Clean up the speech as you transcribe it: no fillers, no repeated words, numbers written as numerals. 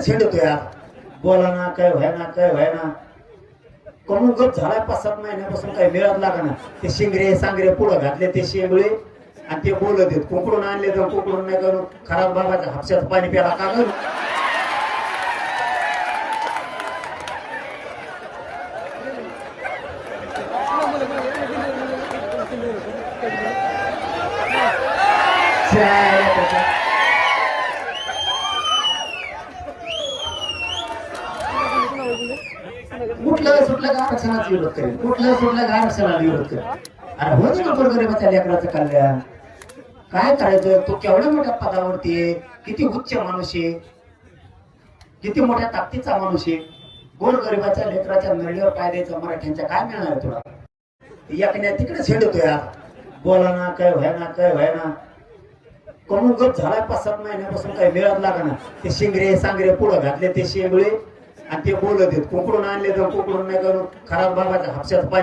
तिकडे झेंडतोय यार. बोला ना काय व्हायना काय व्हायना. कमून गप झालाय 5-7 महिन्यापासून काही मिळत लागा ना. ते शिंगरे सांगरे पुढं घातले ते शेंगळे आणि ते बोलत आहेत कुकडून आणले तर कुकडून नाही करू. खराब बाबाच्या हापशात पाणी प्याला का करू. कुठलं सुटलं का आरक्षणाचा विरोध करेल. कुठलं सुटलं का आरक्षणाला विरोध करेल. अरे हो ना गोरगरिबाच्या लेकराचं कल्याण. काय करायचं. तो केवढ्या मोठ्या पदावरती आहे. किती उच्च माणूस आहे. किती मोठ्या ताकदीचा माणूस आहे. गोरगरिबाच्या लेकराच्या नळीवर पाय द्यायचा मराठ्यांच्या काय मिळणार तुला. एकण्या तिकडे झेंडतोय यार. बोला ना काय व्हायना काय व्हायना. कमून गप झालाय 5-7 महिन्यापासून काही मिळत लागा ना. ते शिंगरे सांगरे पुढं घातले ते शेंगळे आणि ते बोलत आहेत कुकडून आणले तर कुकडून नाही करू. खराब बाबाच्या हापशात पाणी